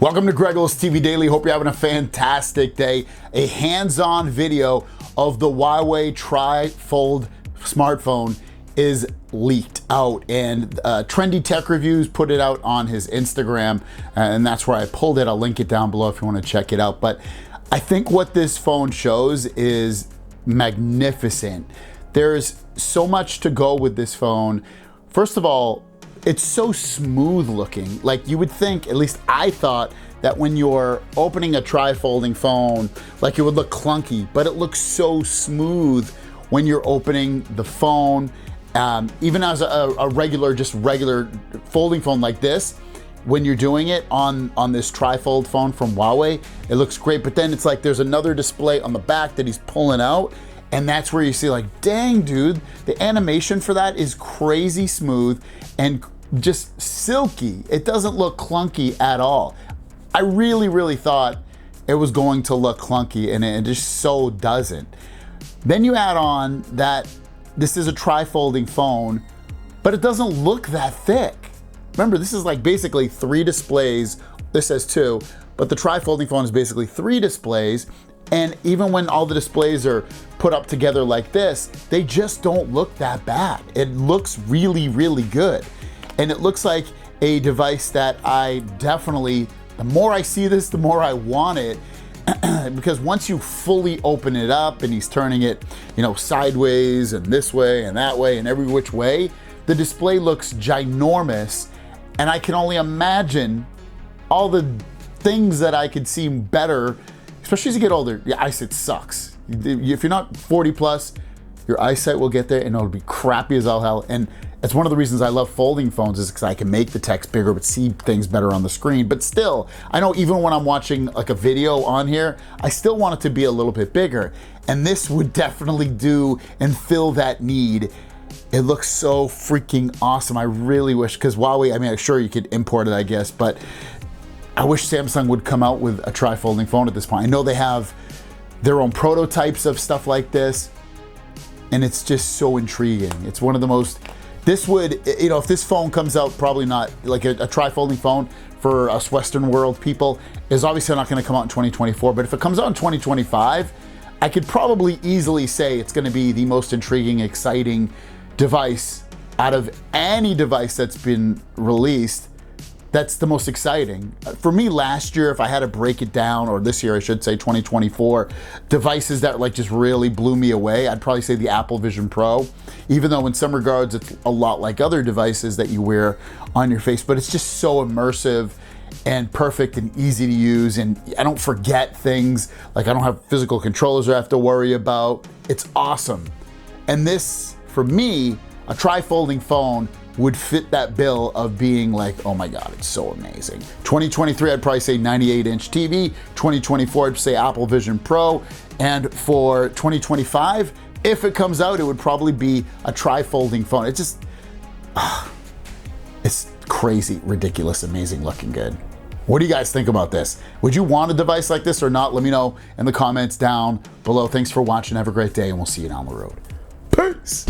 Welcome to Greg's TV Daily. Hope you're having a fantastic day. A hands-on video of the Huawei Tri-Fold smartphone is leaked out, and Trendy Tech Reviews put it out on his Instagram, and that's where I pulled it. I'll link it down below if you want to check it out. But I think what this phone shows is magnificent. There's so much to go with this phone. First of all, it's so smooth looking. Like, you would think, at least I thought, that when you're opening a tri-folding phone, like, it would look clunky, but it looks so smooth when you're opening the phone. Even as a regular folding phone like this, when you're doing it on this tri-fold phone from Huawei, it looks great. But then it's like there's another display on the back that he's pulling out, and that's where you see, like, dang, dude, the animation for that is crazy smooth and just silky. It doesn't look clunky at all. I really thought it was going to look clunky, and it just so doesn't. Then you add on that this is a tri-folding phone, but it doesn't look that thick. Remember, this is like basically 3 displays. This says 2, but the tri-folding phone is basically 3 displays. And even when all the displays are put up together like this, they just don't look that bad. It looks really good. And it looks like a device that I definitely, the more I see this, the more I want it. Because once you fully open it up and he's turning it, you know, sideways and this way and that way and every which way, the display looks ginormous. And I can only imagine all the things that I could see better, especially as you get older. Your eyesight sucks. If you're not 40 plus, your eyesight will get there and it'll be crappy as all hell. And it's one of the reasons I love folding phones, is because I can make the text bigger but see things better on the screen. But still, I know even when I'm watching like a video on here, I still want it to be a little bit bigger. And this would definitely do and fill that need. It looks so freaking awesome. I really wish, because Huawei, I mean, sure you could import it, I guess, but I wish Samsung would come out with a tri-folding phone at this point. I know they have their own prototypes of stuff like this, and it's just so intriguing. It's one of the most, this would, you know, if this phone comes out, probably not, like a tri-folding phone for us Western world people is obviously not gonna come out in 2024, but if it comes out in 2025, I could probably easily say it's gonna be the most intriguing, exciting device out of any device that's been released. That's the most exciting. For me, last year, if I had to break it down, or this year I should say, 2024, devices that like just really blew me away, I'd probably say the Apple Vision Pro, even though in some regards it's a lot like other devices that you wear on your face, but it's just so immersive and perfect and easy to use, and I don't forget things, like I don't have physical controllers I have to worry about. It's awesome. And this, for me, a tri-folding phone would fit that bill of being like, oh my God, it's so amazing. 2023, I'd probably say 98-inch TV. 2024, I'd say Apple Vision Pro. And for 2025, if it comes out, it would probably be a tri-folding phone. It's just, it's crazy, ridiculous, amazing looking good. What do you guys think about this? Would you want a device like this or not? Let me know in the comments down below. Thanks for watching. Have a great day, and we'll see you down the road. Peace.